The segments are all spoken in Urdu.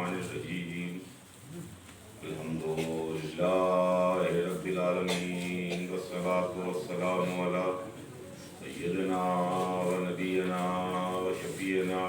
الرحمن الرحیم الحمدللہ رب العالمین والصلاة والسلام علی سیدنا و نبینا و شفیعنا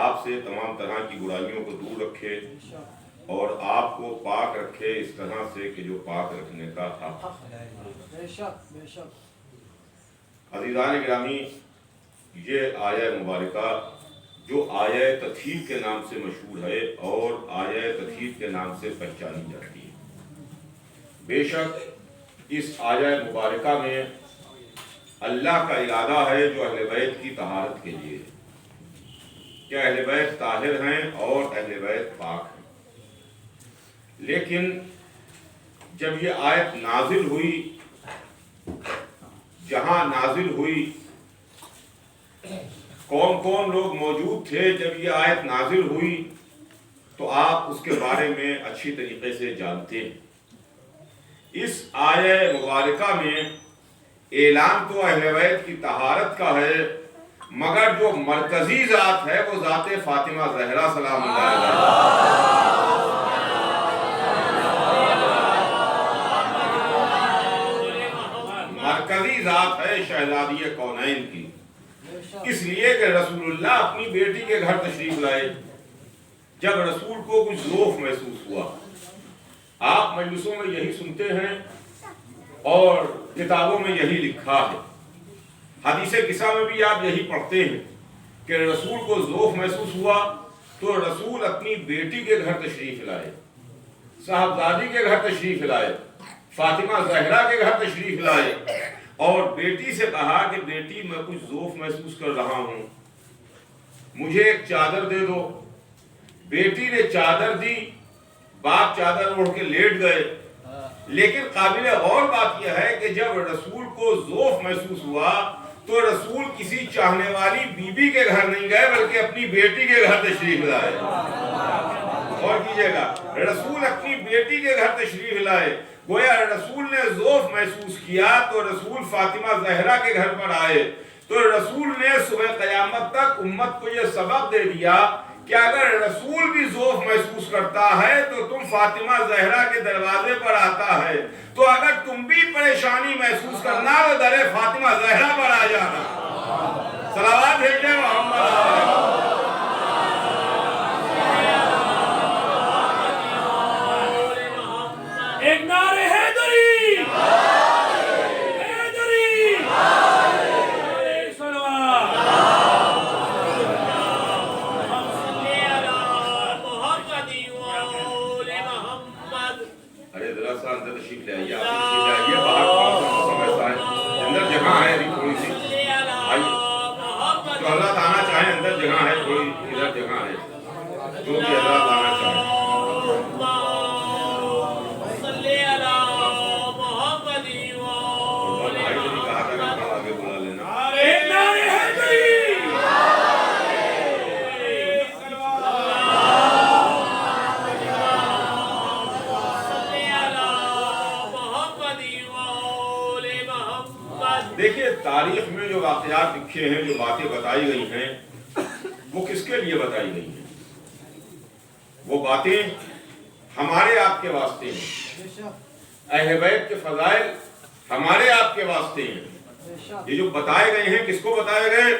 آپ سے تمام طرح کی برائیوں کو دور رکھے اور آپ کو پاک رکھے اس طرح سے کہ جو پاک رکھنے کا حق ہے۔ عزیزان گرامی، یہ آیہ مبارکہ جو آیہ تطہیر کے نام سے مشہور ہے اور آیہ تطہیر کے نام سے پہچانی جاتی ہے، بے شک اس آیہ مبارکہ میں اللہ کا ارادہ ہے جو اہل بیت کی طہارت کے لیے ہے کہ اہل بیت طاہر ہیں اور اہل بیت پاک ہیں۔ لیکن جب یہ آیت نازل ہوئی، جہاں نازل ہوئی، کون کون لوگ موجود تھے جب یہ آیت نازل ہوئی، تو آپ اس کے بارے میں اچھی طریقے سے جانتے ہیں۔ اس آیہ مبارکہ میں اعلان تو اہل بیت کی طہارت کا ہے، مگر جو مرکزی ذات ہے وہ ذات فاطمہ زہرا سلام اللہ علیہا، مرکزی ذات ہے شہزادی کونین کی۔ اس لیے کہ رسول اللہ اپنی بیٹی کے گھر تشریف لائے، جب رسول کو کچھ ذوف محسوس ہوا، آپ مجلسوں میں یہی سنتے ہیں اور کتابوں میں یہی لکھا ہے، حدیث قصہ میں بھی آپ یہی پڑھتے ہیں کہ رسول کو ذوف محسوس ہوا تو رسول اپنی بیٹی کے گھر تشریف لائے، صاحبزادی کے گھر تشریف لائے، فاطمہ زہرا کے گھر تشریف لائے اور بیٹی سے کہا کہ بیٹی میں کچھ ذوف محسوس کر رہا ہوں، مجھے ایک چادر دے دو۔ بیٹی نے چادر دی، باپ چادر اوڑھ کے لیٹ گئے۔ لیکن قابل غور بات یہ ہے کہ جب رسول کو ذوف محسوس ہوا تو رسول کسی چاہنے والی بیوی کے گھر نہیں گئے بلکہ اپنی بیٹی کے گھر تشریف لائے۔ اور کیجئے گا، رسول اپنی بیٹی کے گھر تشریف لائے، گویا رسول نے ذوف محسوس کیا تو رسول فاطمہ زہرا کے گھر پر آئے، تو رسول نے صبح قیامت تک امت کو یہ سبق دے دیا کہ اگر رسول بھی ذوف محسوس کرتا ہے تو تم فاطمہ زہرا کے دروازے پر آتا ہے، تو اگر تم بھی پریشانی محسوس کرنا تو در فاطمہ زہرا پر آ جانا۔ صلوات بھیجیں محمد۔ ایک نعرہ حیدری، حیدری، صلوات۔ ارے ذرا سا اندر تشریف لے آئیے، آپ تشریف لے آئیے، باہر تھوڑا سا موسم ایسا ہے، اندر جگہ ہے ابھی تھوڑی سی، آئیے جو حضرات آنا چاہیں اندر جگہ ہے، تھوڑی ادھر جگہ ہے، جو بھی حضرات آنا چاہیں۔ دیکھیے تاریخ میں جو واقعات لکھے ہیں، جو باتیں بتائی گئی ہیں، وہ کس کے لیے بتائی گئی ہیں؟ وہ باتیں ہمارے آپ کے واسطے ہیں، اہل بیت کے فضائل ہمارے آپ کے واسطے ہیں۔ یہ جو بتائے گئے ہیں کس کو بتائے گئے؟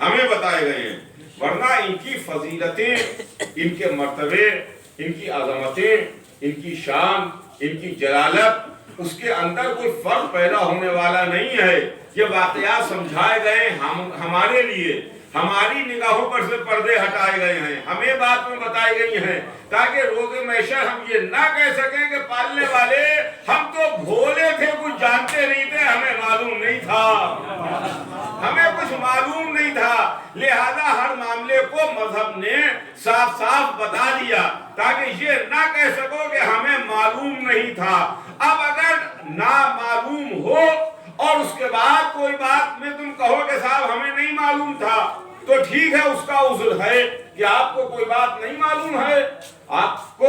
ہمیں بتائے گئے ہیں، ورنہ ان کی فضیلتیں، ان کے مرتبے، ان کی عظمتیں، ان کی شان، ان کی جلالت، اس کے اندر کوئی فرق پیدا ہونے والا نہیں ہے۔ یہ واقعات سمجھائے گئے ہمارے لیے، ہماری نگاہوں پر سے پردے ہٹائے گئے ہیں، ہمیں بات میں بتائی گئی ہیں، تاکہ روز محشر ہم یہ نہ کہہ سکیں کہ پالنے والے ہم تو بھولے تھے، کچھ جانتے نہیں تھے، ہمیں معلوم نہیں تھا، ہمیں کچھ معلوم نہیں تھا۔ لہذا ہر معاملے کو مذہب نے صاف صاف بتا دیا، تاکہ یہ نہ کہہ سکو کہ ہمیں معلوم نہیں تھا۔ اب اگر نہ معلوم ہو اور اس کے بعد کوئی بات میں تم کہو کہ صاحب ہمیں نہیں معلوم تھا، تو ٹھیک ہے، اس کا عذر ہے کہ آپ کو کوئی بات نہیں معلوم ہے، آپ کو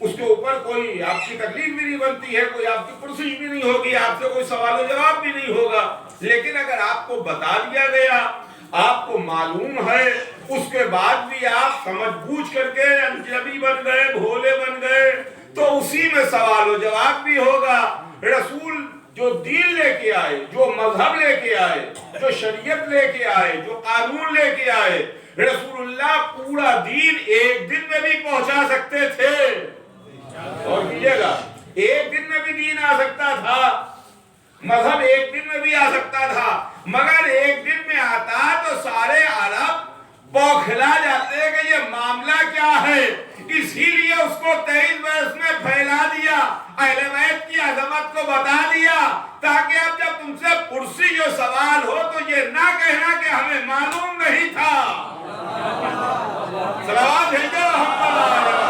اس کے اوپر کوئی آپ کی تکلیف بھی نہیں بنتی ہے، کوئی آپ کی پرسش بھی نہیں ہوگی، آپ سے کوئی سوال و جواب بھی نہیں ہوگا۔ لیکن اگر آپ کو بتا دیا گیا، آپ کو معلوم ہے، اس کے بعد بھی آپ سمجھ بوجھ کر کے انجنبی بن گئے، بھولے بن گئے، تو اسی میں سوال و جواب بھی ہوگا۔ رسول جو دین لے کے آئے، جو مذہب لے کے آئے، جو شریعت لے کے آئے، جو قانون لے کے آئے، رسول اللہ پورا دین ایک دن میں بھی پہنچا سکتے تھے۔ اور کیجئے گا، ایک دن میں بھی دین آ سکتا تھا، مذہب ایک دن میں بھی آ سکتا تھا، مگر ایک دن میں آتا تو سارے عرب بوکھلا جاتے کہ یہ معاملہ کیا ہے۔ اسی لیے اس کو 23 برس میں پھیلا دیا، اہل بیت کی عظمت کو بتا دیا، تاکہ اب جب تم سے پرسی جو سوال ہو تو یہ نہ کہنا کہ ہمیں معلوم نہیں تھا۔ صلوات بھیجو محمد علیہ۔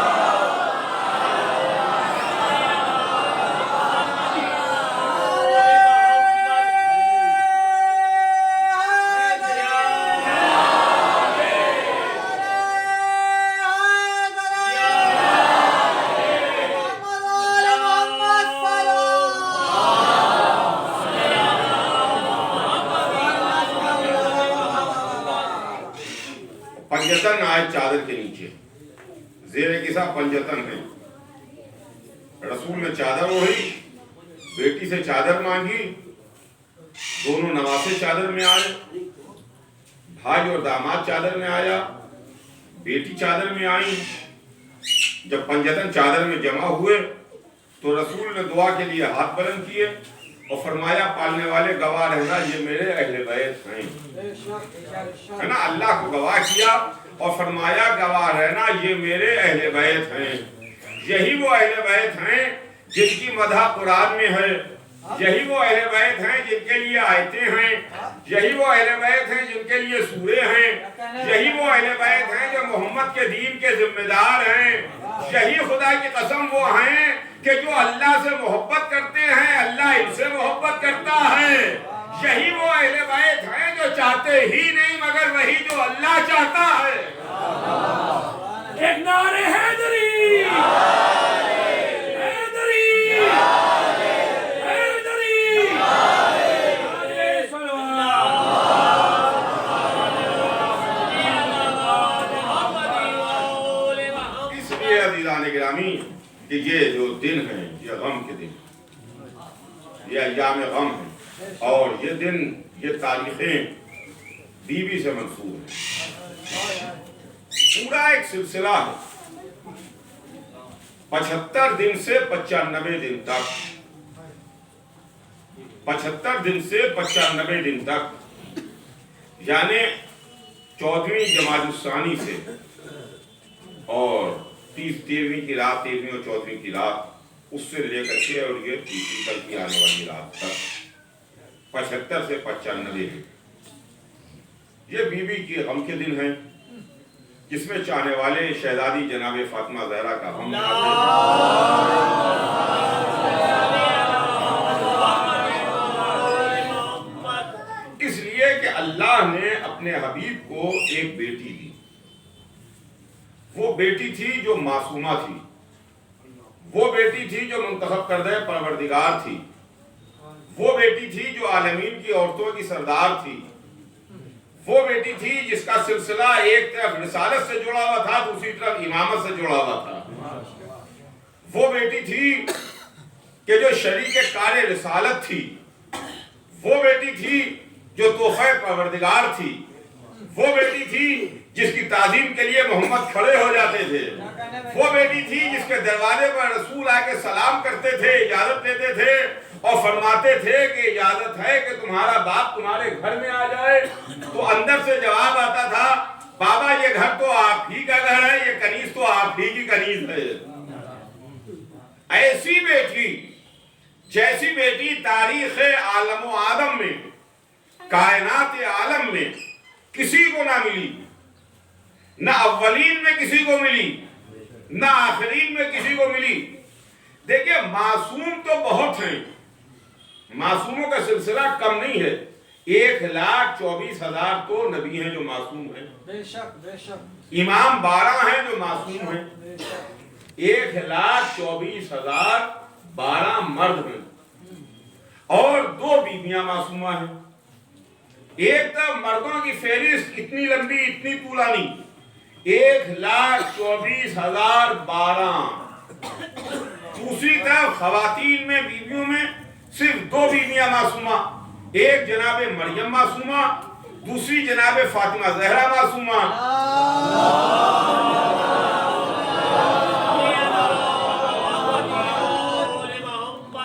پنجتن آئے چادر کے نیچے، زیر کسا پنجتن ہے۔ رسول نے چادر اوڑھی، بیٹی سے چادر مانگی، دونوں نواسے چادر میں آئے، بھائی اور داماد چادر میں آیا، بیٹی چادر میں آئی۔ جب پنجتن چادر میں جمع ہوئے تو رسول نے دعا کے لیے ہاتھ بلند کیے اور فرمایا پالنے والے گواہ رہنا یہ میرے اہل بیت ہیں، ہے نا، اللہ کو گواہ کیا اور فرمایا گواہ رہنا یہ میرے اہل بیت ہیں۔ یہی وہ اہل بیت ہیں جن کی مدح قرآن میں ہے، یہی وہ اہل بیت ہیں جن کے لیے آیتیں ہیں، یہی وہ اہل بیت ہیں جن کے لیے سورے ہیں، یہی وہ اہل بیت ہیں جو محمد کے دین کے ذمہ دار ہیں۔ یہی خدا کی قسم وہ ہیں کہ جو اللہ سے محبت کرتے ہیں اللہ ان سے محبت کرتا ہے۔ یہی وہ اہل بیت ہیں جو چاہتے ہی نہیں مگر وہی جو اللہ چاہتا ہے۔ ایک نعرہ حیدری، حیدری، حیدری، نعرہ صلوات۔ اس لیے عزیزان گرامی کہ یہ جو دن ہیں یہ غم کے دن، یہ ایام غم ہیں، اور یہ دن، یہ تاریخیں بیوی سے منسوب ہیں۔ پورا ایک سلسلہ ہے، 75 دن سے 95 دن تک، 75 دن سے 95 دن تک، یعنی 14ویں جمادی الثانی سے اور 13ویں کی رات، 13ویں اور 14ویں کی رات، اس سے لے کر کے اور یہ 30ویں کل کی آنے والی رات تک 75 سے 95 دن، یہ بیوی کے غم کے دن ہیں، جس میں چاہنے والے شہزادی جناب فاطمہ زہرا کا غم اس لیے کہ اللہ نے اپنے حبیب کو ایک بیٹی دی۔ وہ بیٹی تھی جو معصومہ تھی، وہ بیٹی تھی جو منتخب کردہ پروردگار تھی، وہ بیٹی تھی جو عالمین کی عورتوں کی سردار تھی، وہ بیٹی تھی جس کا سلسلہ ایک طرف رسالت سے جڑا ہوا تھا، دوسری طرف امامت سے جڑا ہوا تھا، وہ بیٹی تھی کہ جو شریک کار رسالت تھی، وہ بیٹی تھی جو تحفہ پروردگار تھی، وہ بیٹی تھی جس کی تعظیم کے لیے محمد کھڑے ہو جاتے تھے، وہ بیٹی تھی جس کے دروازے پر رسول آ کے سلام کرتے تھے، اجازت دیتے تھے اور فرماتے تھے کہ اجازت ہے کہ تمہارا باپ تمہارے گھر میں آ جائے، تو اندر سے جواب آتا تھا بابا یہ گھر تو آپ ہی کا گھر ہے، یہ کنیز تو آپ ہی کی کنیز ہے۔ ایسی بیٹی، جیسی بیٹی تاریخ عالم و آدم میں، کائنات عالم میں کسی کو نہ ملی، نہ اولین میں کسی کو ملی، نہ آخرین میں کسی کو ملی۔ دیکھیں معصوم تو بہت ہیں، معصوموں کا سلسلہ کم نہیں ہے، 1,24,000 تو نبی ہیں جو معصوم ہیں، بے شک بے شک، امام 12 ہیں جو معصوم ہیں، 1,24,000 12 مرد ہیں اور 2 بیویاں معصومہ ہیں۔ ایک طرف مردوں کی فہرست اتنی لمبی اتنی طولانی، 1,24,012، دوسری طرف خواتین میں بیویوں میں صرف 2 بیویاں معصومہ، ایک جناب مریم معصومہ، دوسری جناب فاطمہ زہرا معصومہ۔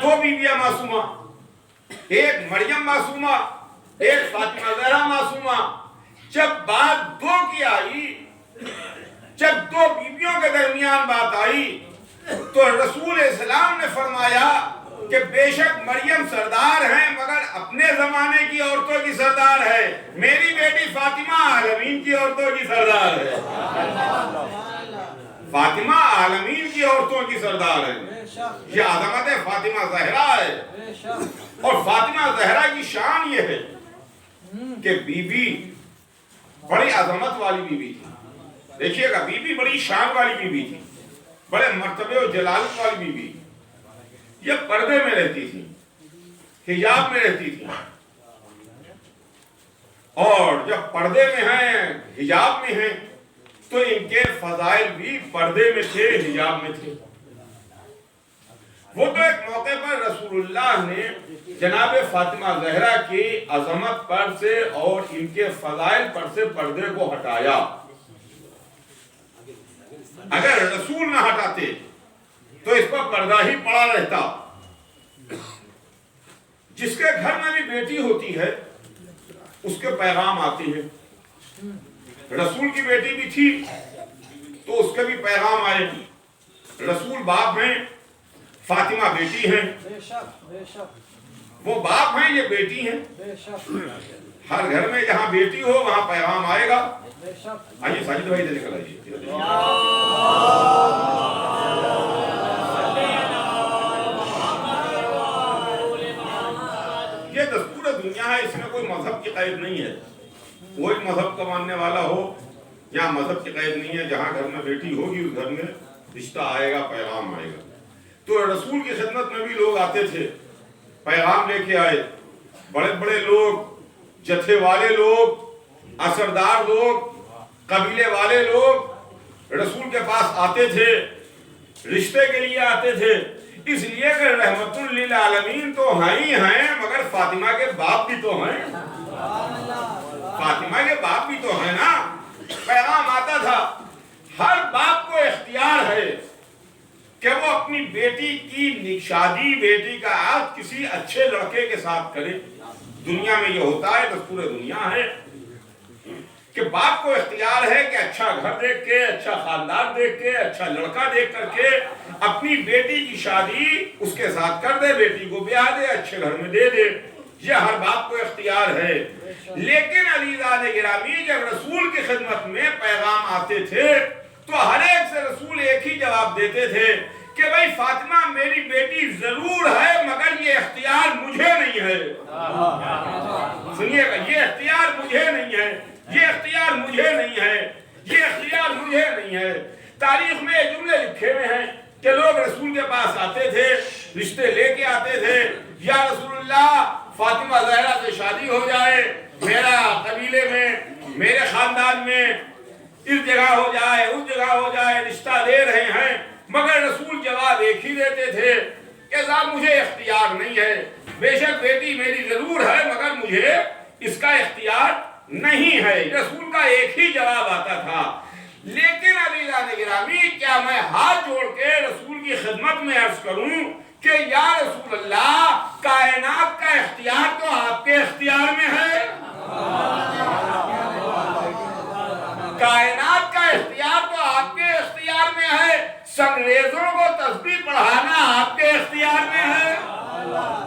دو بیویاں معصومہ، ایک مریم معصومہ، ایک فاطمہ زہرا معصومہ۔ جب بات 2 کی آئی، جب 2 بیویوں کے درمیان بات آئی تو رسول اسلام نے فرمایا کہ بے شک مریم سردار ہیں مگر اپنے زمانے کی عورتوں کی سردار ہے، میری بیٹی فاطمہ عالمین کی عورتوں کی سردار ہے، فاطمہ عالمین کی عورتوں کی سردار ہے۔ یہ عظمت فاطمہ زہرا ہے، اور فاطمہ زہرا کی شان یہ ہے کہ بی بی بڑی عظمت والی بی بی تھی۔ دیکھیے گا بی بی بڑی شان والی بی بی تھی، بڑے مرتبے و جلالت والی بی بی، یہ پردے میں رہتی تھی، حجاب میں رہتی تھی، اور جب پردے میں ہیں حجاب میں ہیں تو ان کے فضائل بھی پردے میں تھے حجاب میں تھے۔ وہ تو ایک موقع پر رسول اللہ نے جناب فاطمہ زہرا کی عظمت پر سے اور ان کے فضائل پر سے پردے کو ہٹایا۔ اگر رسول نہ ہٹاتے تو اس پر پردہ ہی پڑا رہتا۔ جس کے گھر میں بھی بیٹی ہوتی ہے اس کے پیغام آتے ہیں، رسول کی بیٹی بھی تھی تو اس کے بھی پیغام آئے، رسول باپ ہیں، فاطمہ بیٹی ہیں، وہ باپ ہیں یہ بیٹی ہیں، ہر گھر میں جہاں بیٹی ہو وہاں پیغام آئے گا۔ آئیے ساجد بھائی ادھر نکل آئیے۔ یہ دستور دنیا ہے، اس میں کوئی مذہب کی قید نہیں ہے، کوئی مذہب کا ماننے والا ہو یا مذہب کی قید نہیں ہے، جہاں گھر میں بیٹی ہوگی اس گھر میں رشتہ آئے گا، پیغام آئے گا۔ تو رسول کی خدمت میں بھی لوگ آتے تھے، پیغام لے کے آئے، بڑے بڑے لوگ، جتھے والے لوگ، اثردار لوگ، قبیلے والے لوگ رسول کے پاس آتے تھے، رشتے کے لیے آتے تھے، اس لیے کہ رحمت للعالمین تو ہیں ہی ہیں مگر فاطمہ کے باپ بھی تو ہیں، فاطمہ کے باپ بھی تو ہیں نا۔ پیغام آتا تھا، ہر باپ کو اختیار ہے کہ وہ اپنی بیٹی کی شادی، بیٹی کا عقد کسی اچھے لڑکے کے ساتھ کرے۔ دنیا میں یہ ہوتا ہے، دستور دنیا ہے کہ باپ کو اختیار ہے کہ اچھا گھر دیکھ کے، اچھا خاندان دیکھ کے، اچھا لڑکا دیکھ کر کے اپنی بیٹی کی شادی اس کے ساتھ کر دے، بیٹی کو بیاہ دے، اچھے گھر میں دے دے، یہ ہر باپ کو اختیار ہے۔ لیکن عزیزان گرامی جب رسول کی خدمت میں پیغام آتے تھے تو ہر ایک سے رسول ایک ہی جواب دیتے تھے کہ بھائی فاطمہ میری بیٹی ضرور ہے مگر یہ اختیار مجھے نہیں ہے۔ سنیے گا، یہ اختیار مجھے نہیں ہے، یہ اختیار مجھے نہیں ہے، یہ اختیار مجھے نہیں ہے۔ تاریخ میں یہ جملے لکھے ہوئے ہیں کہ لوگ رسول کے پاس آتے تھے، رشتے لے کے آتے تھے، یا رسول اللہ فاطمہ زہرا سے شادی ہو جائے، میرا قبیلے میں، میرے خاندان میں اس جگہ ہو جائے، اس جگہ ہو جائے، رشتہ دے رہے ہیں، مگر رسول جواب ایک ہی دیتے تھے کہ صاحب مجھے اختیار نہیں ہے، بے شک بیٹی میری ضرور ہے مگر مجھے اس کا اختیار نہیں ہے. رسول کا ایک ہی جواب آتا تھا. لیکن عزیزان گرامی کیا میں ہاتھ جوڑ کے رسول کی خدمت میں عرض کروں کہ یا رسول اللہ کائنات کا اختیار تو آپ کے اختیار میں ہے. کائنات کا اختیار تو آپ کے اختیار میں ہے. سنگریزوں کو تسبیح پڑھانا آپ کے اختیار میں ہے.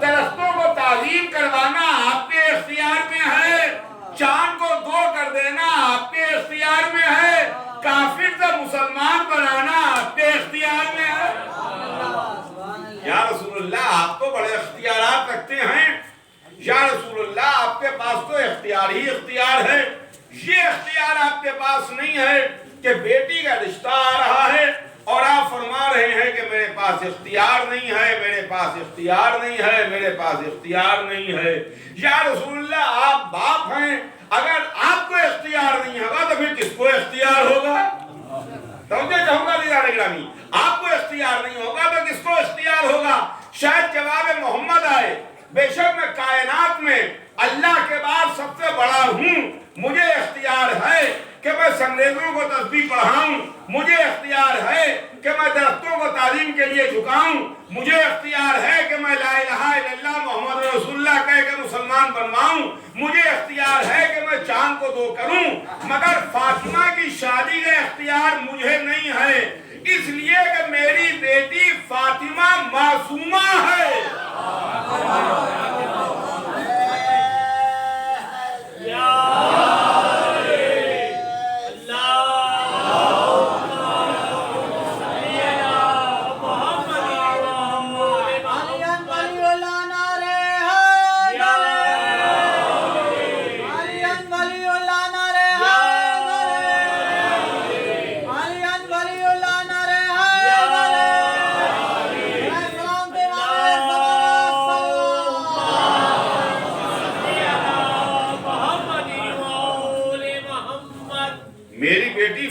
درستوں کو تعلیم کروانا آپ کے اختیار میں ہے. چاند کو دو کر دینا آپ کے اختیار میں ہے. کافر سے مسلمان بنانا آپ کے اختیار میں ہے. یا رسول اللہ آپ تو بڑے اختیارات رکھتے ہیں. یا رسول اللہ آپ کے پاس تو اختیار ہی اختیار ہے. یہ اختیار آپ کے پاس نہیں ہے کہ بیٹی کا رشتہ آ رہا ہے اور آپ فرما رہے ہیں کہ میرے پاس اختیار نہیں ہے, میرے پاس اختیار نہیں ہے, میرے پاس اختیار نہیں ہے. یا رسول اللہ آپ باپ ہیں, اگر آپ کو اختیار نہیں ہوگا تو پھر کس کو اختیار ہوگا؟ توجہ چاہوں گا دیدار گرامی, آپ کو اختیار نہیں ہوگا تو کس کو اختیار ہوگا؟ شاید جواب محمد آئے بے شک میں کائنات میں اللہ کے بعد سب سے بڑا ہوں. مجھے اختیار ہے کہ میں سنگریزوں کو تسبیح پڑھاؤں. مجھے اختیار ہے کہ میں درختوں کو تعلیم کے لیے جھکاؤں. مجھے اختیار ہے کہ میں لا الہ الا اللہ محمد رسول اللہ کہہ کے مسلمان بنواؤں. مجھے اختیار ہے کہ میں چاند کو دو کروں. مگر فاطمہ کی شادی کا اختیار مجھے نہیں ہے, اس لیے کہ میری بیٹی فاطمہ معصومہ ہے.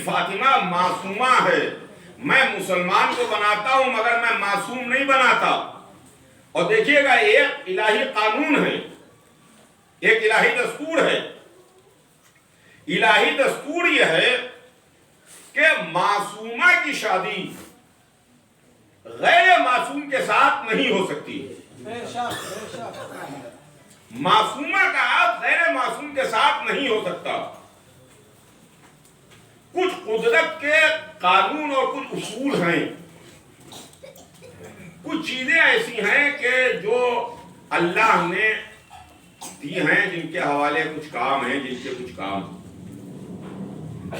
فاطمہ معصومہ ہے. میں مسلمان کو بناتا ہوں مگر میں معصوم نہیں بناتا. اور دیکھیے گا ایک الہی قانون ہے, ایک الہی دستور ہے. الہی دستور یہ ہے کہ معصومہ کی شادی غیر معصوم کے ساتھ نہیں ہو سکتی. معصومہ کا آپ غیر معصوم کے ساتھ نہیں ہو سکتا. کچھ قدرت کے قانون اور کچھ اصول ہیں, کچھ چیزیں ایسی ہیں کہ جو اللہ نے دی ہیں, جن کے حوالے کچھ کام ہیں, جن کے کچھ کام,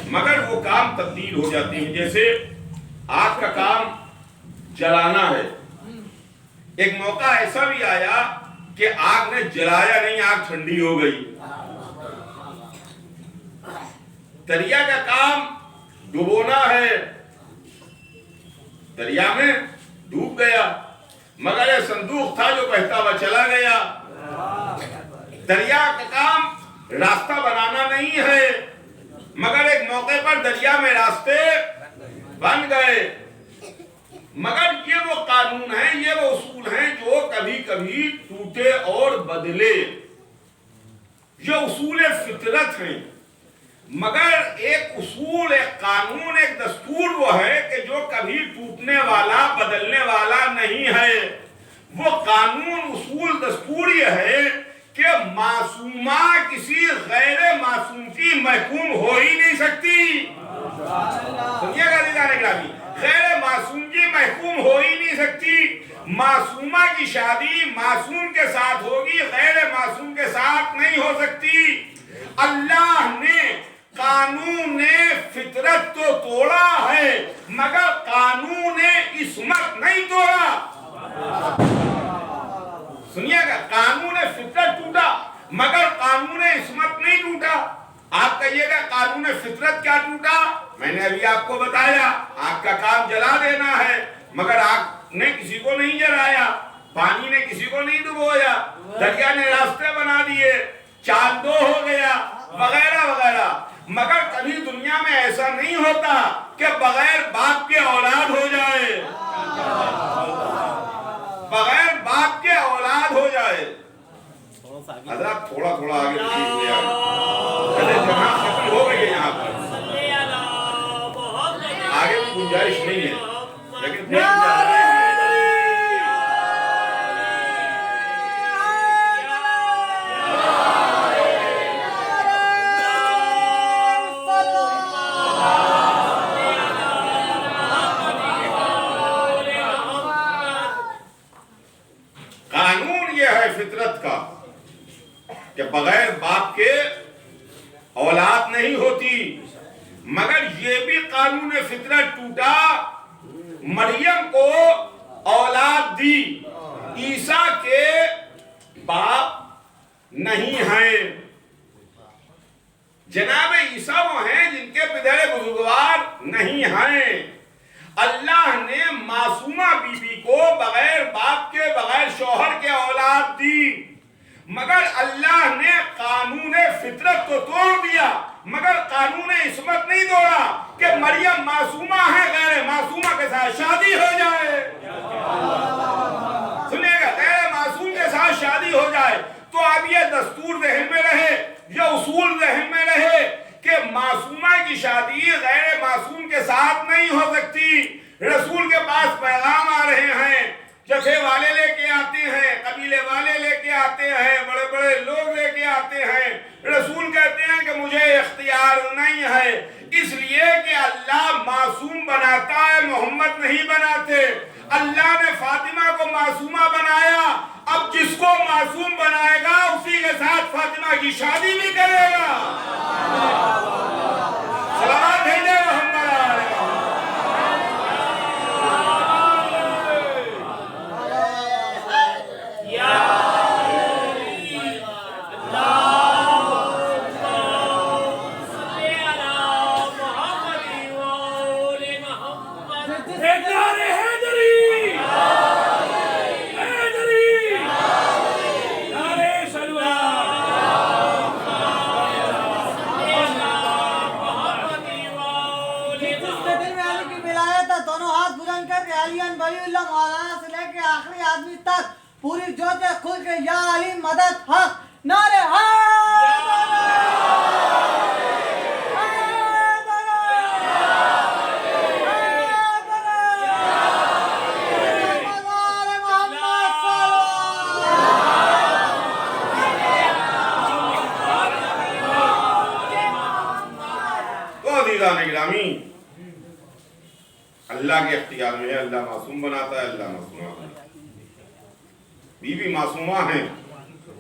مگر وہ کام تبدیل ہو جاتے ہیں. جیسے آگ کا کام جلانا ہے. ایک موقع ایسا بھی آیا کہ آگ نے جلایا نہیں, آگ ٹھنڈی ہو گئی. دریا کا کام ڈبونا ہے, دریا میں ڈوب گیا, مگر یہ صندوق تھا جو بہتا ہوا چلا گیا. دریا کا کام راستہ بنانا نہیں ہے, مگر ایک موقع پر دریا میں راستے بن گئے. مگر یہ وہ قانون ہیں, یہ وہ اصول ہیں جو کبھی کبھی ٹوٹے اور بدلے. یہ اصول فطرت ہیں. مگر ایک اصول, ایک قانون, ایک دستور وہ ہے کہ جو کبھی ٹوٹنے والا, بدلنے والا نہیں ہے. وہ قانون, اصول, دستور یہ ہے کہ معصومہ کسی غیر معصوم کی محکوم ہو ہی نہیں سکتی. سنیے گا دیدار گرامی, غیر معصوم کی محکوم ہو ہی نہیں سکتی. معصومہ کی شادی معصوم کے ساتھ ہوگی, غیر معصوم کے ساتھ نہیں ہو سکتی. اللہ نے قانون فطرت تو توڑا ہے مگر قانون عصمت نہیں توڑا. سنیے گا, قانون فطرت ٹوٹا مگر قانون عصمت نہیں ٹوٹا. آپ کہیے گا قانون فطرت کیا ٹوٹا؟ میں نے ابھی آپ کو بتایا, آگ کا کام جلا دینا ہے, مگر آگ نے کسی کو نہیں جلایا, پانی نے کسی کو نہیں ڈبویا, دریا نے راستے بنا دیے, چاند دو ہو گیا, وغیرہ وغیرہ. مگر کبھی دنیا میں ایسا نہیں ہوتا کہ بغیر باپ کے اولاد ہو جائے, بغیر باپ کے اولاد ہو جائے. حضرات تھوڑا تھوڑا آگے تشریف لے آئے. جگہ ختم ہو گئی ہے یہاں پر، آگے گنجائش نہیں ہے، لیکن پھر قانون یہ ہے فطرت کا کہ بغیر باپ کے اولاد نہیں ہوتی، مگر یہ بھی قانون فطرت ٹوٹا، مریم کو اولاد دی، عیسیٰ کے باپ نہیں ہیں۔ جناب عیسیٰ وہ ہیں جن کے پدر بزرگوار نہیں ہیں۔ اللہ نے معصومہ بی بی کو بغیر باپ کے بغیر شوہر کے اولاد دی، مگر اللہ نے قانون فطرت کو توڑ دیا، مگر قانون عصمت نہیں توڑا کہ مریم معصومہ ہے، غیر معصومہ کے ساتھ شادی ہو جائے۔ سنیے گا، غیر معصوم کے ساتھ شادی ہو جائے تو اب یہ دستور ذہن میں رہے، یہ اصول ذہن میں رہے کہ معصومہ کی شادی غیر معصوم کے ساتھ نہیں ہو سکتی۔ رسول کے پاس پیغام آ رہے ہیں، جتھے والے لے کے آتے ہیں، قبیلے والے لے کے آتے ہیں، بڑے بڑے لوگ لے کے آتے ہیں، رسول کہتے ہیں کہ مجھے اختیار نہیں ہے، اس لیے کہ اللہ معصوم بناتا ہے، محمد نہیں بناتے۔ اللہ نے فاطمہ کو معصومہ بنایا، اب جس کو معصوم بنائے گا اسی کے ساتھ فاطمہ کی شادی بھی کرے گا۔ صلوات بھیجے محمد علیہ۔ ایک نعرہ حیدری، حیدری، نعرہ سلوات۔ جس کے دل میں علی کی ولایت ہے، دونوں ہاتھ بلند کر کے علی ولی اللہ مولانا سے لے کے آخری آدمی تک پوری جوت کھل کے یا علی مدد حق نعرے گرامی، اللہ کے اختیار میں ہے، اللہ معصوم بناتا ہے، اللہ معصومہ بناتا ہے۔ بیوی معصومہ ہیں،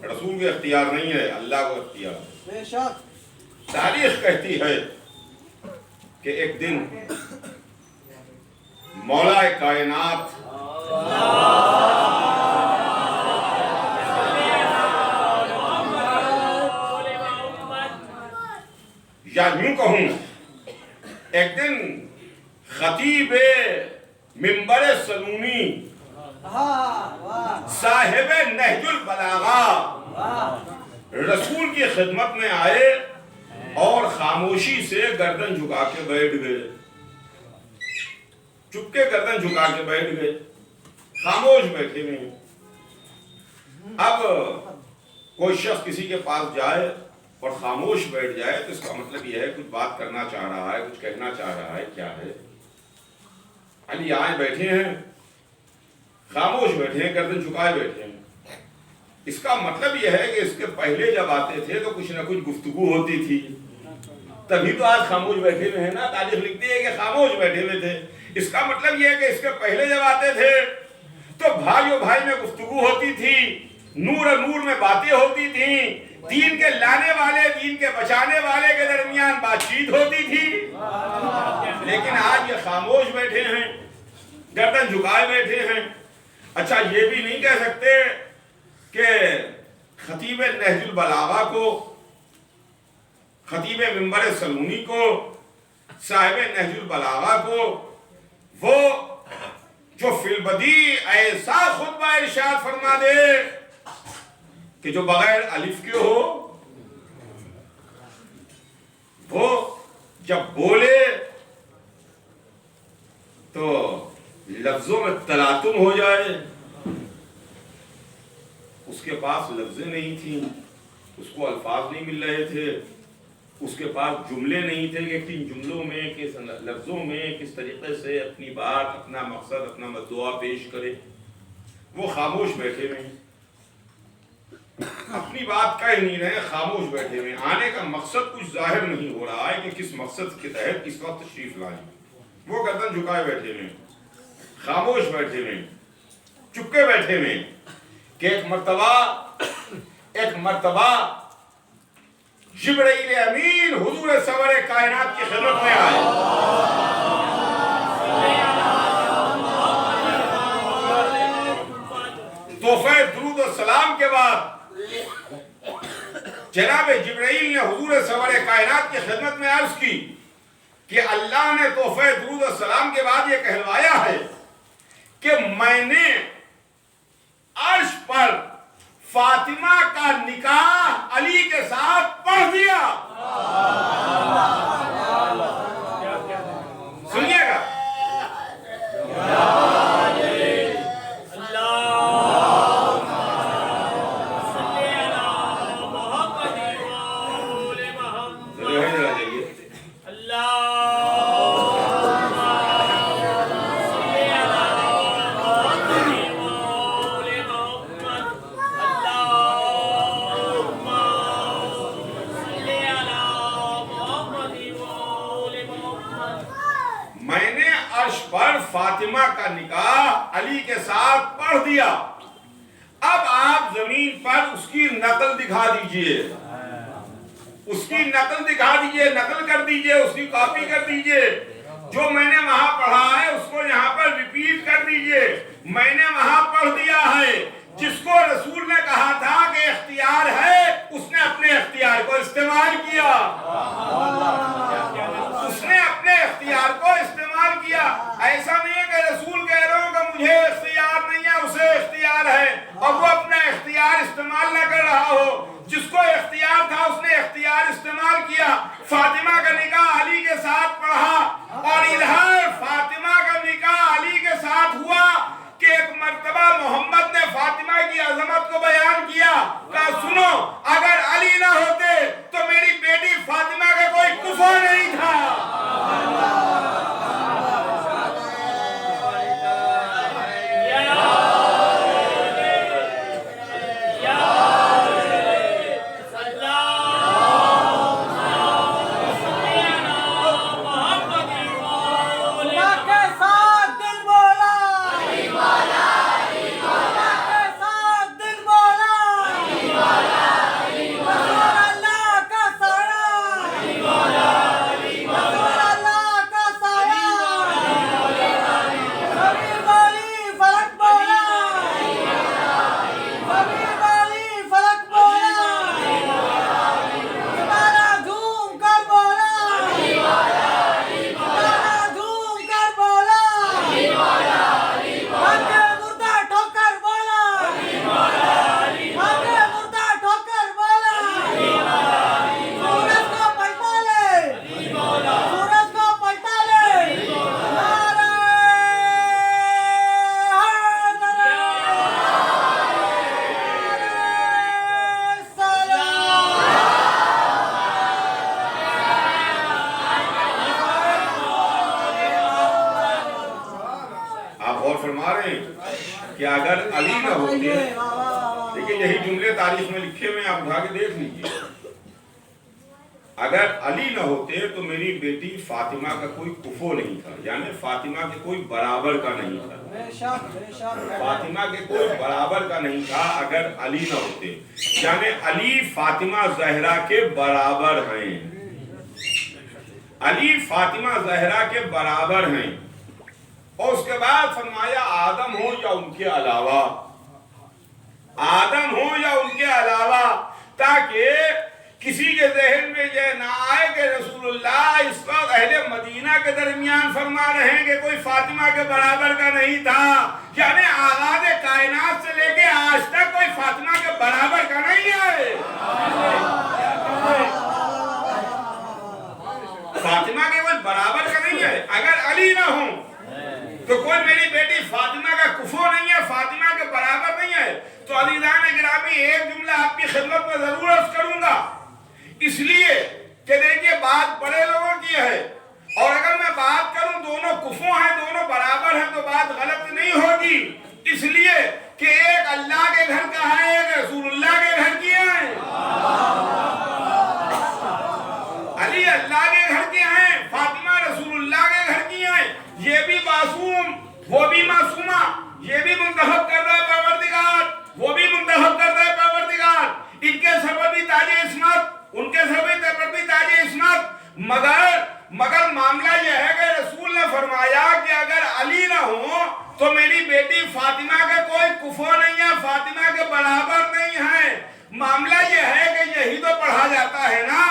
رسول کے اختیار نہیں ہے، اللہ کو اختیار ہے۔ بے شک تاریخ کہتی ہے کہ ایک دن مولا کائنات یا یوں کہوں ایک دن خطیب منبر سلونی صاحب نہج البلاغہ رسول کی خدمت میں آئے اور خاموشی سے گردن جھکا کے بیٹھ گئے، چپ کے گردن جھکا کے بیٹھ گئے، خاموش بیٹھے ہوئے ہیں۔ اب کوئی شخص کسی کے پاس جائے اور خاموش بیٹھ جائے تو اس کا مطلب یہ ہے کچھ بات کرنا چاہ رہا ہے، کچھ کہنا چاہ رہا ہے، کیا ہے؟ علی آئے بیٹھے ہیں، خاموش بیٹھے ہیں، گردن جھکائے بیٹھے ہیں۔ اس کا مطلب یہ ہے کہ اس کے پہلے جب آتے تھے تو کچھ نہ کچھ گفتگو ہوتی تھی، تبھی تو آج خاموش بیٹھے ہوئے ہیں نا۔ تاریخ لکھتی ہے کہ خاموش بیٹھے ہوئے تھے، اس کا مطلب یہ ہے کہ اس کے پہلے جب آتے تھے تو بھائیوں بھائی میں گفتگو ہوتی تھی، نور نور میں باتیں ہوتی تھیں، دین کے لانے والے دین کے بچانے والے کے درمیان بات چیت ہوتی تھی۔ لیکن آج یہ خاموش بیٹھے ہیں، گردن جھکائے بیٹھے ہیں۔ اچھا یہ بھی نہیں کہہ سکتے کہ خطیب نہج البلاغہ کو، خطیب منبر سلونی کو، صاحب نہج البلاغہ کو، وہ جو فی البدیع ایسا خطبہ ارشاد فرما دے کہ جو بغیر الف کے ہو، وہ جب بولے تو لفظوں میں تلاطم ہو جائے۔ اس کے پاس لفظیں نہیں تھیں، اس کو الفاظ نہیں مل رہے تھے، اس کے پاس جملے نہیں تھے کہ کن جملوں میں کس لفظوں میں کس طریقے سے اپنی بات اپنا مقصد اپنا مدعا پیش کرے. وہ خاموش بیٹھے ہوئے ہیں, اپنی بات کہہ نہیں رہے, خاموش بیٹھے ہوئے. آنے کا مقصد کچھ ظاہر نہیں ہو رہا ہے کہ کس مقصد کے تحت اس وقت تشریف لائیں. وہ گردن جھکائے بیٹھے ہوئے, خاموش بیٹھے ہوئے, چپکے بیٹھے ہوئے کہ ایک مرتبہ جبرائیل امین حضور سرور کائنات کی خدمت میں آئے. تحفہ درود و سلام کے بعد جناب جبرائیل نے حضور سرور کائنات کی خدمت میں عرض کی کہ اللہ نے تحفہ درود و سلام کے بعد یہ کہلوایا ہے کہ میں نے عرش پر فاطمہ کا نکاح علی کے ساتھ پڑھ دیا. سنیے گا, فاطمہ کا نکاح علی کے ساتھ پڑھ دیا. اب آپ زمین پر اس کی نقل دکھا دیجئے, اس کی نقل دکھا دیجئے, نقل کر دیجئے, اس کی کاپی کر دیجئے. جو میں نے وہاں پڑھا ہے اس کو یہاں پر ریپیٹ کر دیجئے. میں نے وہاں پڑھ دیا ہے. جس کو رسول نے کہا تھا کہ اختیار ہے, اس نے اپنے اختیار کو استعمال کیا. اس نے اپنے اختیار کو استعمال کیا. ایسا نہیں ہے کہ رسول کہہ رہا ہوں کہ مجھے اختیار نہیں ہے, اسے اختیار ہے, اور وہ اپنا اختیار استعمال نہ کر رہا ہو. جس کو اختیار تھا اس نے اختیار استعمال کیا. فاطمہ کا نکاح علی کے ساتھ پڑھا, اور ادھر فاطمہ کا نکاح علی کے ساتھ ہوا کہ ایک مرتبہ محمد نے فاطمہ کی عظمت کو بیان کیا. کہا سنو, اگر علی نہ ہوتے تو میری بیٹی فاطمہ کا کوئی کفو نہیں تھا. کہ اگر علی نہ ہوتے, دیکھیں یہی جملے تاریخ میں لکھے ہوئے, آپ اٹھا کے دیکھ لیجئے. اگر علی نہ ہوتے تو میری بیٹی فاطمہ کا کوئی کفو نہیں تھا, یعنی فاطمہ کے کوئی برابر کا نہیں تھا. فاطمہ کے کوئی برابر کا نہیں تھا اگر علی نہ ہوتے. یعنی علی فاطمہ زہرا کے برابر ہیں, علی فاطمہ زہرا کے برابر ہیں. اور اس کے بعد فرمایا آدم ہو یا ان کے علاوہ, آدم ہو یا ان کے علاوہ, تاکہ کسی کے ذہن میں یہ نہ آئے کہ رسول اللہ اس وقت اہل مدینہ کے درمیان فرما رہے ہیں کہ کوئی فاطمہ کے برابر کا نہیں تھا. یعنی آغاز کائنات سے لے کے آج تک کوئی فاطمہ کے برابر کا نہیں ہے. فاطمہ کے کوئی برابر کا نہیں ہے. اگر علی نہ ہوں تو کوئی میری بیٹی فاطمہ کا کفو نہیں ہے, فاطمہ کے برابر نہیں ہے. تو عزیزان گرامی ایک جملہ آپ کی خدمت میں ضرور عرض کروں گا, اس لیے کہ دیکھیے بات بڑے لوگوں کی ہے، اور اگر میں بات کروں دونوں کفو ہیں، دونوں برابر ہیں، تو بات غلط نہیں ہوگی، اس لیے کہ ایک اللہ کے گھر کا ہے، ایک رسول اللہ کے گھر کی ہے۔ علی اللہ کے گھر کے ہیں، فاطمہ رسول اللہ کے گھر کی ہیں، یہ بھی معصوم، وہ بھی معصومہ، یہ بھی منتخب کر رہا ہے پروردگار، وہ بھی منتخب کر رہا ہے پروردگار، ان کے سر پر بھی تاج عصمت، ان کے سر پر بھی تاج عصمت، مگر معاملہ یہ ہے کہ رسول نے فرمایا کہ اگر علی نہ ہو تو میری بیٹی فاطمہ کا کوئی کفو نہیں ہے، فاطمہ کے برابر نہیں ہے۔ معاملہ یہ ہے کہ یہی تو پڑھا جاتا ہے نا،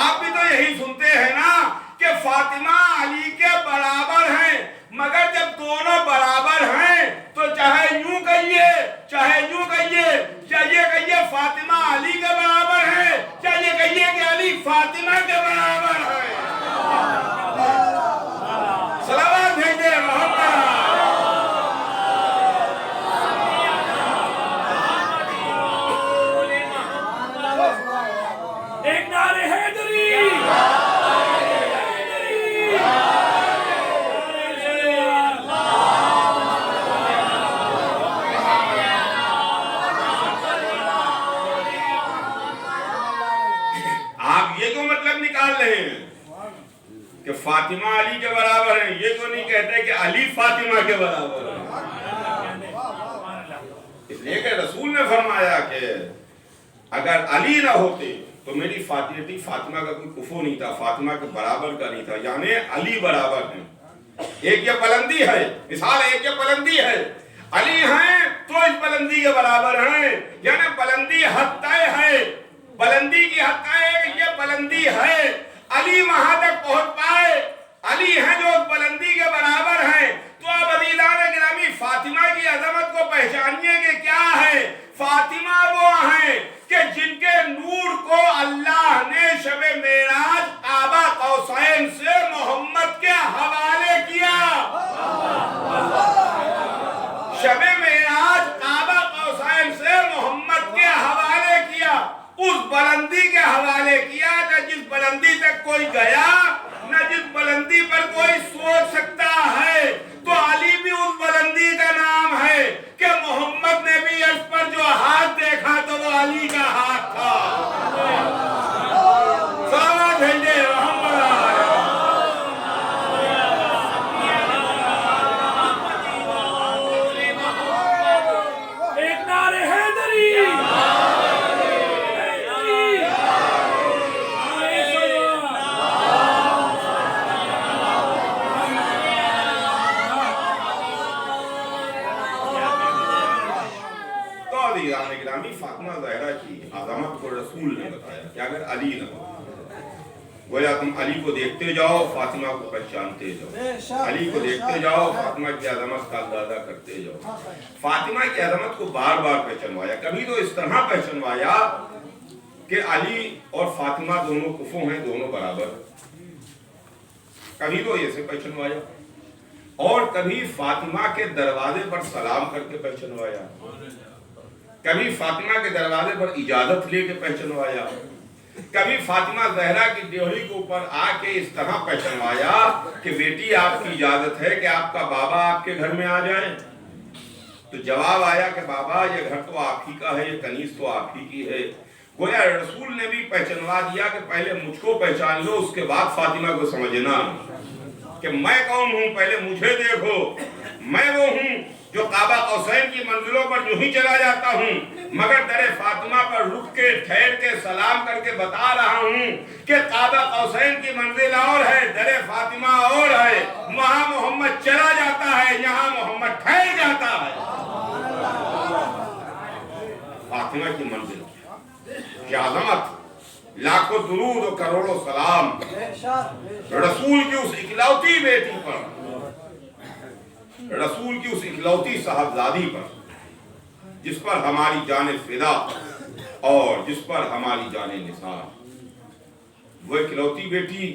آپ بھی تو یہی سنتے ہیں نا کہ فاطمہ علی کے برابر ہیں، مگر جب دونوں برابر ہیں تو چاہے یوں کہیے چاہے یوں کہیے، چاہیے کہیے فاطمہ علی کے برابر ہے، چاہیے کہیے کہ علی فاطمہ کے برابر ہے۔ صلوات بھیجے محمد۔ ایک نعرے حیدری، آپ یہ کیوں مطلب نکال رہے ہیں کہ فاطمہ علی کے برابر ہیں؟ یہ تو نہیں کہتے کہ علی فاطمہ کے برابر ہے، اس لیے کہ رسول نے فرمایا کہ اگر علی نہ ہوتے تو میری فاطمہ کا کوئی کفو نہیں تھا، فاطمہ کے برابر کا نہیں تھا، یعنی علی برابر ہیں۔ ایک یہ بلندی ہے، مثال ایک یہ بلندی ہے، علی ہیں تو اس بلندی کے برابر ہیں، یعنی بلندی حد طے ہے، بلندی کی حد طے ہے کہ یہ بلندی ہے، علی وہاں تک پہنچ پائے، علی ہیں جو اس بلندی کے برابر ہیں۔ تو اب عزیزان گرامی فاطمہ کی عظمت کو پہچانیے کہ کیا ہے۔ فاطمہ وہ ہیں کہ جن کے نور کو اللہ نے شب معراج کعبہ قوسین سے محمد کے حوالے کیا۔ شب معراج کعبہ قوسین سے محمد کے حوالے کیا، اس بلندی کے حوالے کیا نہ جس بلندی تک کوئی گیا، نہ جس بلندی پر کوئی سوچ سکتا ہے۔ تو علی بھی اس بلندی کا نام ہے کہ محمد نے بھی اس پر جو ہاتھ دیکھا تو وہ علی کا ہاتھ تھا۔ صلوات بھیجے محمد۔ ایک نعرے حیدری، فاطمہ زہرا کی عظمت کو رسول نے بتایا کہ اگر علی نہ ہو، گویا تم علی کو دیکھتے جاؤ فاطمہ کو پہچانتے جاؤ، علی کو دیکھتے جاؤ فاطمہ کی عظمت کا اندازہ کرتے جاؤ۔ فاطمہ کی عظمت کو بار بار پہچنوایا، کبھی تو اس طرح پہچنوایا کہ علی اور فاطمہ دونوں کفو ہیں، دونوں برابر، کبھی تو ایسے پہچنوایا، اور کبھی فاطمہ کے دروازے پر سلام کر کے پہچنوایا، کبھی فاطمہ کے دروازے پر اجازت لے کے پہچنوایا، کبھی فاطمہ زہرا کی ڈیوڑی کے اوپر آ کے اس طرح پہچنوایا کہ بیٹی آپ کی اجازت ہے کہ آپ کا بابا آپ کے گھر میں آ جائے؟ تو جواب آیا کہ بابا یہ گھر تو آپ ہی کا ہے، یہ کنیز تو آپ ہی کی ہے۔ گویا رسول نے بھی پہچنوا دیا کہ پہلے مجھ کو پہچان لو، اس کے بعد فاطمہ کو سمجھنا کہ میں کون ہوں، پہلے مجھے دیکھو، میں وہ ہوں جو کعبہ قوسین کی منزلوں پر یوں ہی چلا جاتا ہوں، مگر در فاطمہ پر رک کے ٹھہر کے سلام کر کے بتا رہا ہوں کہ کعبہ قوسین کی منزل اور ہے، در فاطمہ اور ہے، وہاں محمد چلا جاتا ہے، یہاں محمد ٹھہر جاتا ہے۔ فاطمہ کی منزل کی عظمت، لاکھوں درود و کروڑوں سلام رسول کی اس اکلوتی بیٹی پر، رسول کی اس اکلوتی صاحبزادی پر، جس پر ہماری جان فدا اور جس پر ہماری جان نثار، وہ اکلوتی بیٹی،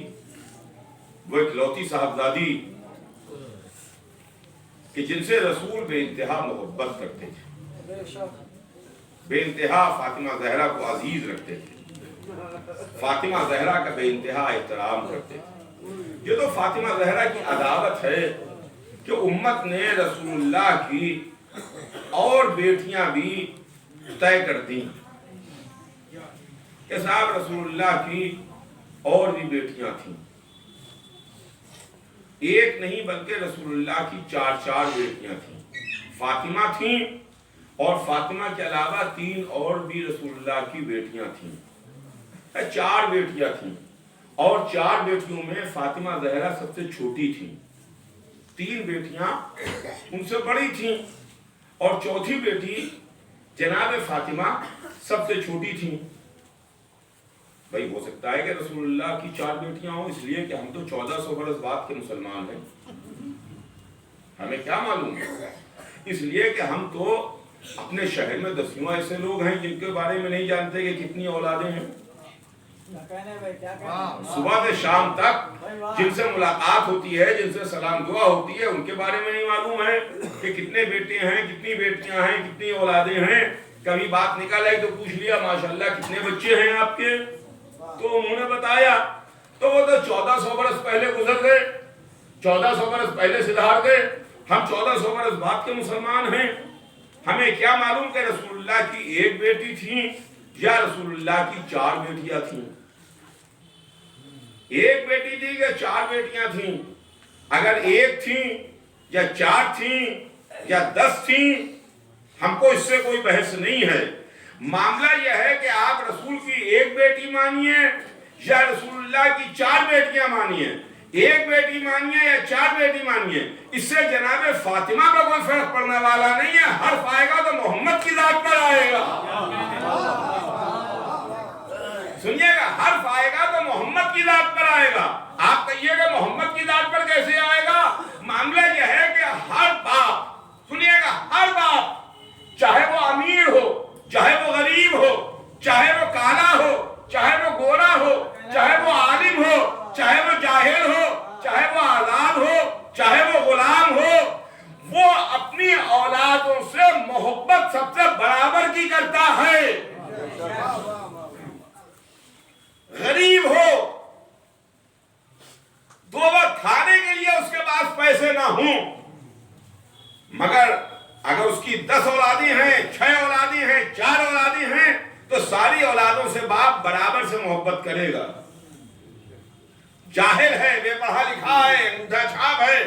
وہ اکلوتی صاحبزادی کہ جن سے رسول بے انتہا محبت کرتے تھے، بے انتہا فاطمہ زہرا کو عزیز رکھتے تھے، فاطمہ زہرا کا بے انتہا احترام کرتے تھے۔ یہ تو فاطمہ زہرا کی عداوت ہے کہ امت نے رسول اللہ کی اور بیٹیاں بھی طے کر دیں کہ صاحب رسول اللہ کی اور بھی بیٹیاں تھیں، ایک نہیں بلکہ رسول اللہ کی 4 بیٹیاں تھیں، فاطمہ تھیں اور فاطمہ کے علاوہ 3 اور بھی رسول اللہ کی بیٹیاں تھیں، 4 بیٹیاں تھیں، اور 4 بیٹیوں میں فاطمہ زہرا سب سے چھوٹی تھیں، 3 بیٹیاں ان سے بڑی تھیں اور چوتھی بیٹی جناب فاطمہ سب سے چھوٹی تھیں۔ بھائی ہو سکتا ہے کہ رسول اللہ کی 4 بیٹیاں ہوں، اس لیے کہ ہم تو 1400 برس بعد کے مسلمان ہیں، ہمیں کیا معلوم ہے؟ اس لیے کہ ہم تو اپنے شہر میں 10 ایسے لوگ ہیں جن کے بارے میں نہیں جانتے کہ کتنی اولادیں ہیں، صبح سے شام تک جن سے ملاقات ہوتی ہے، جن سے سلام دعا ہوتی ہے، ان کے بارے میں نہیں معلوم ہے کہ کتنے بیٹے ہیں، کتنی بیٹیاں ہیں، کتنی اولادیں ہیں۔ کبھی بات نکل آئی تو پوچھ لیا ماشاءاللہ کتنے بچے ہیں آپ کے، تو انہوں نے بتایا، تو وہ تو 1400 برس پہلے گزر گئے، 1400 برس پہلے سدھار گئے، ہم 1400 برس بعد کے مسلمان ہیں، ہمیں کیا معلوم کہ رسول اللہ کی 1 بیٹی تھی یا رسول اللہ کی 4 بیٹیاں تھیں، 1 بیٹی تھی یا 4 بیٹیاں تھیں، اگر 1 تھیں یا 4 تھیں یا 10 تھیں، ہم کو اس سے کوئی بحث نہیں ہے۔ معاملہ یہ ہے کہ آپ رسول کی 1 بیٹی مانیے یا رسول اللہ کی 4 بیٹیاں مانیے، 1 بیٹی مانیے یا 4 بیٹی مانیے، اس سے جناب فاطمہ کا کوئی فرق پڑنے والا نہیں ہے، حرف آئے گا تو محمد کی ذات پر آئے گا، سنیے گا، حرف آئے گا تو محمد کی ذات پر آئے گا۔ آپ کہیے گا محمد کی ذات پر کیسے آئے گا؟ معاملہ یہ ہے کہ ہر باپ، سنیے گا، ہر باپ چاہے وہ امیر ہو، چاہے وہ غریب ہو، چاہے وہ کالا ہو، چاہے وہ گورا ہو، چاہے وہ عالم ہو، چاہے وہ جاہل ہو، چاہے وہ آزاد ہو، چاہے وہ غلام ہو، وہ اپنی اولادوں سے محبت سب سے برابر کی کرتا ہے۔ غریب ہو، 2 وقت کھانے کے لیے اس کے پاس پیسے نہ ہوں، مگر اگر اس کی 10 اولادیں ہیں، 6 اولادیں ہیں، 4 اولادیں ہیں، تو ساری اولادوں سے باپ برابر سے محبت کرے گا۔ جاہل ہے، بے پڑھا لکھا ہے، انگوٹھا چھاپ ہے،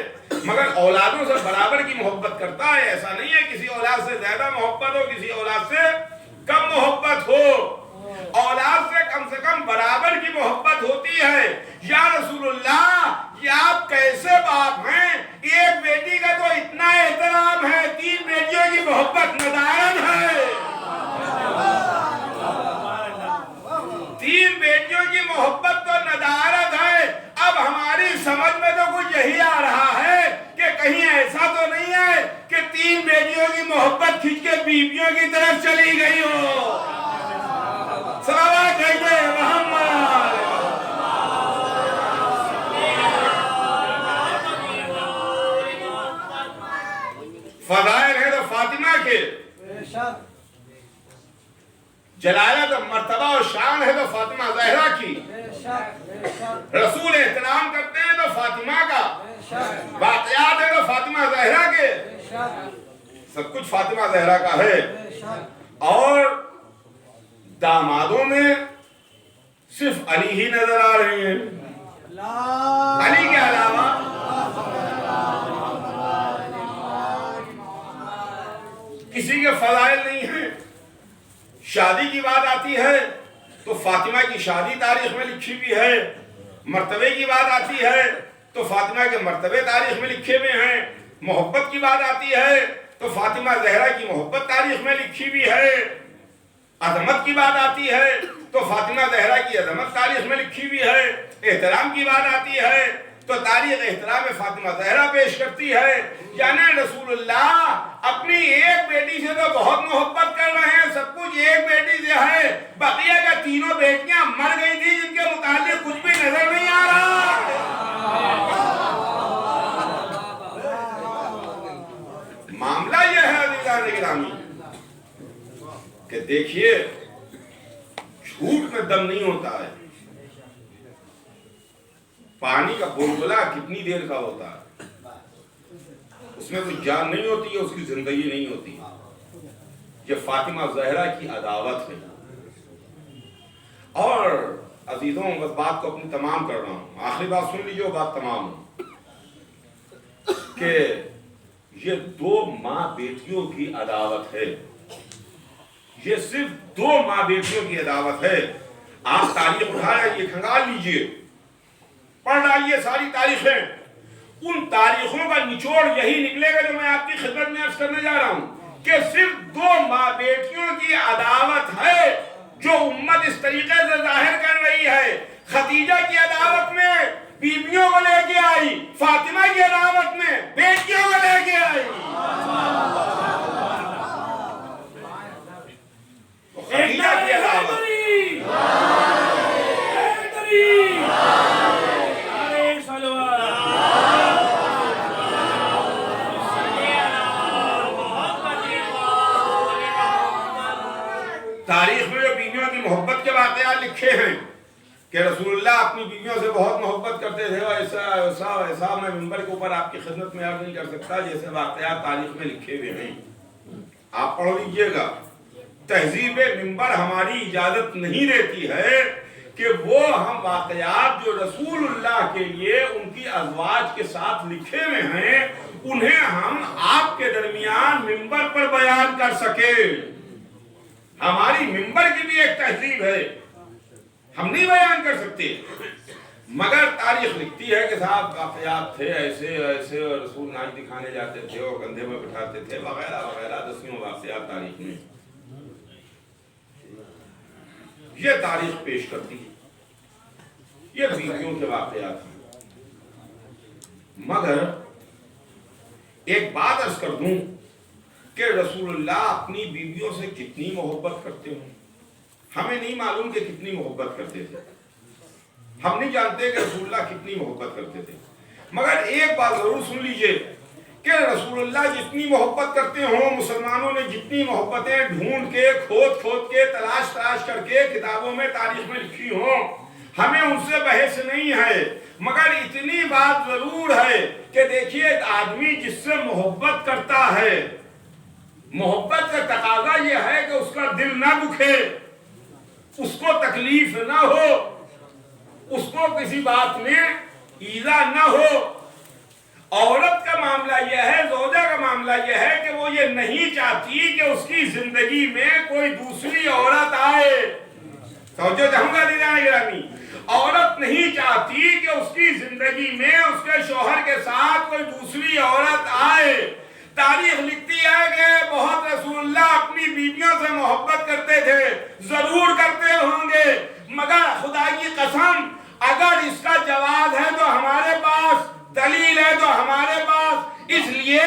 مگر اولادوں سے برابر کی محبت کرتا ہے۔ ایسا نہیں ہے کسی اولاد سے زیادہ محبت ہو، کسی اولاد سے کم محبت ہو، اولاد سے کم برابر کی محبت ہوتی ہے۔ یا رسول اللہ، یہ آپ کیسے باپ ہیں؟ 1 بیٹی کا تو اتنا احترام ہے، 3 بیٹیوں کی محبت ندارت ہے، 3 بیٹیوں کی محبت تو ندارت ہے۔ اب ہماری سمجھ میں تو کچھ یہی آ رہا ہے کہ کہیں ایسا تو نہیں ہے کہ 3 بیٹیوں کی محبت کھینچ کے بیویوں کی طرف چلی گئی ہو۔ صلوات کہتے ہیں محمد۔ فضائل ہے تو فاطمہ کے، جلالت اور مرتبہ اور شان ہے تو فاطمہ زہرا کی، رسول احترام کرتے ہیں تو فاطمہ کا، واقعات ہے تو فاطمہ زہرا کے، سب کچھ فاطمہ زہرا کا ہے۔ اور دامادوں میں صرف علی ہی نظر آ رہے ہیں، علی کے علاوہ کسی کے فضائل نہیں ہیں۔ شادی کی بات آتی ہے تو فاطمہ کی شادی تاریخ میں لکھی بھی ہے، مرتبے کی بات آتی ہے تو فاطمہ کے مرتبے تاریخ میں لکھے ہوئے ہیں، محبت کی بات آتی ہے تو فاطمہ زہرا کی محبت تاریخ میں لکھی بھی ہے، عظمت کی بات آتی ہے تو فاطمہ زہرا کی عظمت تاریخ میں لکھی بھی ہے، احترام کی بات آتی ہے تو تاریخ احترام فاطمہ زہرا پیش کرتی ہے۔ یعنی رسول اللہ اپنی 1 بیٹی سے تو بہت محبت کر رہے ہیں، سب کچھ 1 بیٹی سے ہے، بقیہ کا 3 بیٹیاں مر گئی تھی جن کے متعلق کچھ بھی نظر نہیں آ رہا۔ معاملہ یہ ہے عزیزان گرامی کہ دیکھیے، جھوٹ میں مقدم نہیں ہوتا ہے. پانی کا بلبلہ کتنی دیر کا ہوتا ہے, اس میں کوئی جان نہیں ہوتی ہے, اس کی زندگی نہیں ہوتی. یہ فاطمہ زہرا کی عداوت ہے. اور عزیزوں بس بات کو اپنی تمام کر رہا ہوں, آخری بات سن لیجیے, بات تمام ہو کہ یہ دو ماں بیٹیوں کی عداوت ہے. یہ صرف دو ماں بیٹیوں کی عداوت ہے. آپ تاریخ اٹھائیں, یہ کھنگال لیجئے, پڑھ ڈالیے ساری تاریخیں. ان تاریخوں کا نچوڑ یہی نکلے گا جو میں آپ کی خدمت میں عرض کرنے جا رہا ہوں کہ صرف دو ماں بیٹیوں کی عداوت ہے جو امت اس طریقے سے ظاہر کر رہی ہے. خدیجہ کی عداوت میں بیویوں کو لے کے آئی, فاطمہ کی عداوت میں بیٹیوں کو لے کے آئی. خدیجہ کی عداوت تاریخ میں جو بیویوں کی محبت کے واقعات لکھے ہیں کہ رسول اللہ اپنی بیویوں سے بہت محبت کرتے تھے, اور ایسا میں منبر کے اوپر آپ کی خدمت میں عرض نہیں کر سکتا جیسے واقعات تاریخ میں لکھے ہوئے ہیں. آپ پڑھ لیجئے گا. تہذیب منبر ہماری اجازت نہیں دیتی ہے کہ وہ ہم واقعات جو رسول اللہ کے لیے ان کی ازواج کے ساتھ لکھے ہوئے ہیں انہیں ہم آپ کے درمیان منبر پر بیان کر سکے. ہماری منبر کی بھی ایک تہذیب ہے, ہم نہیں بیان کر سکتے. مگر تاریخ لکھتی ہے کہ صاحب واقعات تھے ایسے ایسے, اور رسول ناچ دکھانے جاتے تھے اور کندھے میں بٹھاتے تھے وغیرہ وغیرہ, دسیوں واقعات تاریخ میں یہ تاریخ پیش کرتی ہے. یہ بیویوں کے واقعات ہیں. مگر ایک بات عرض کر دوں کہ رسول اللہ اپنی بیویوں سے کتنی محبت کرتے ہوں, ہمیں نہیں معلوم کہ کتنی محبت کرتے تھے. ہم نہیں جانتے کہ رسول اللہ کتنی محبت کرتے تھے. مگر ایک بات ضرور سن لیجئے کہ رسول اللہ جتنی محبت کرتے ہوں, مسلمانوں نے جتنی محبتیں ڈھونڈ کے کھود کے تلاش کر کے کتابوں میں تاریخ میں لکھی ہوں, ہمیں ان سے بحث نہیں ہے. مگر اتنی بات ضرور ہے کہ دیکھیے ایک آدمی جس سے محبت کرتا ہے, محبت کا تقاضا یہ ہے کہ اس کا دل نہ دکھے, اس کو تکلیف نہ ہو, اس کو کسی بات میں ایذا نہ ہو. عورت کا معاملہ یہ ہے, زوجہ کا معاملہ یہ ہے کہ وہ یہ نہیں چاہتی کہ اس کی زندگی میں کوئی دوسری عورت آئے. توجہ چاہوں گا دیدان گرامی, عورت نہیں چاہتی کہ اس کی زندگی میں اس کے شوہر کے ساتھ کوئی دوسری عورت آئے. تاریخ لکھتی ہے کہ بہت رسول اللہ اپنی بیویوں سے محبت کرتے تھے, ضرور کرتے ہوں گے, مگر خدا کی قسم اگر اس کا جواز ہے تو ہمارے پاس, دلیل ہے تو ہمارے پاس, اس لیے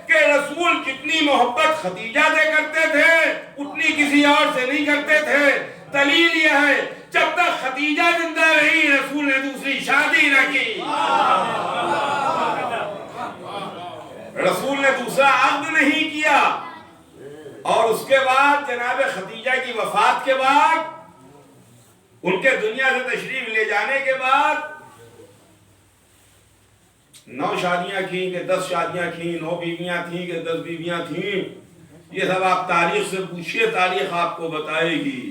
کہ رسول جتنی محبت خدیجہ سے کرتے تھے اتنی کسی اور سے نہیں کرتے تھے. دلیل یہ ہے جب تک خدیجہ زندہ رہی رسول نے دوسری شادی نہ کی, رسول نے دوسرا عقد نہیں کیا. اور اس کے بعد جناب خدیجہ کی وفات کے بعد, ان کے دنیا سے تشریف لے جانے کے بعد 9 شادیاں کیں کہ 10 شادیاں کیں, 9 بیویاں تھیں کہ 10 بیویاں تھیں, یہ سب آپ تاریخ سے پوچھئے, تاریخ آپ کو بتائے گی.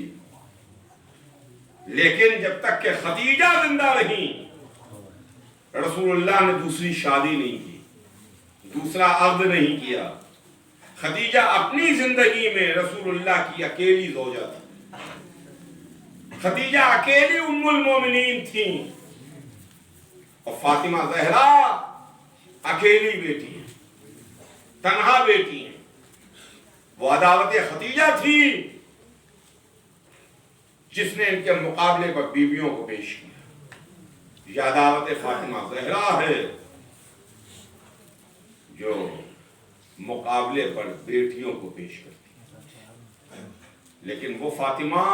لیکن جب تک کہ خدیجہ زندہ رہی رسول اللہ نے دوسری شادی نہیں کی, دوسرا عقد نہیں کیا. خدیجہ اپنی زندگی میں رسول اللہ کی اکیلی زوجہ تھی. خدیجہ اکیلی ام المومنین تھیں, اور فاطمہ زہرا اکیلی بیٹی ہیں, تنہا بیٹی ہیں. وہ عداوت خدیجہ تھی جس نے ان کے مقابلے پر بیویوں کو پیش کیا. یہ عداوت فاطمہ زہرا ہے جو مقابلے پر بیٹیوں کو پیش کرتی ہے. لیکن وہ فاطمہ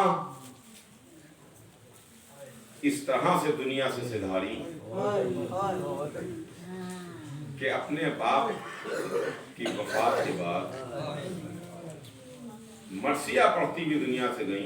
اس طرح سے دنیا سے سدھاری کہ اپنے باپ کی وفات کے بعد مرثیہ پڑھتی بھی دنیا سے گئیں,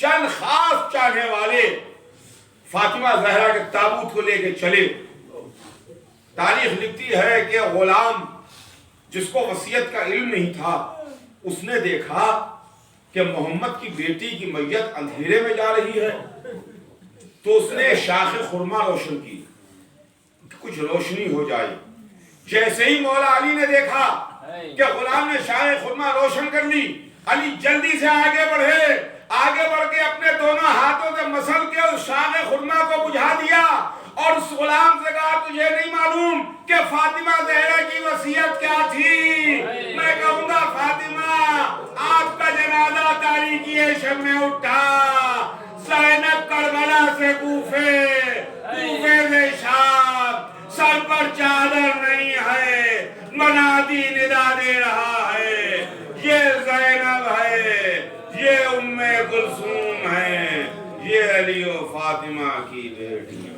چند خاص چاہنے والے فاطمہ زہرا کے تابوت کو لے کے چلے. تاریخ لکھتی ہے کہ غلام جس کو وصیت کا علم نہیں تھا اس نے دیکھا کہ محمد کی بیٹی کی میت اندھیرے میں جا رہی ہے تو اس نے شاخ خرما روشن کی کہ کچھ روشنی ہو جائے. جیسے ہی مولا علی نے دیکھا کہ غلام نے شاخ خرما روشن کر لی, علی جلدی سے آگے بڑھ کے اپنے دونوں ہاتھوں سے مسل کے اس شاخ خرما کو بجھا دیا اور اس غلام سے کہا تجھے نہیں معلوم کہ فاطمہ زہرا کی وصیت کیا تھی؟ میں کہوں گا فاطمہ آپ کا جنازہ تاریکی شب میں اٹھا, زینب کربلا سے کوفے سے شام, سر پر چادر نہیں ہے, منادی ندا دے رہا ہے, یہ زینب ہے, یہ ام کلثوم ہے, یہ علی و فاطمہ کی بیٹیاں.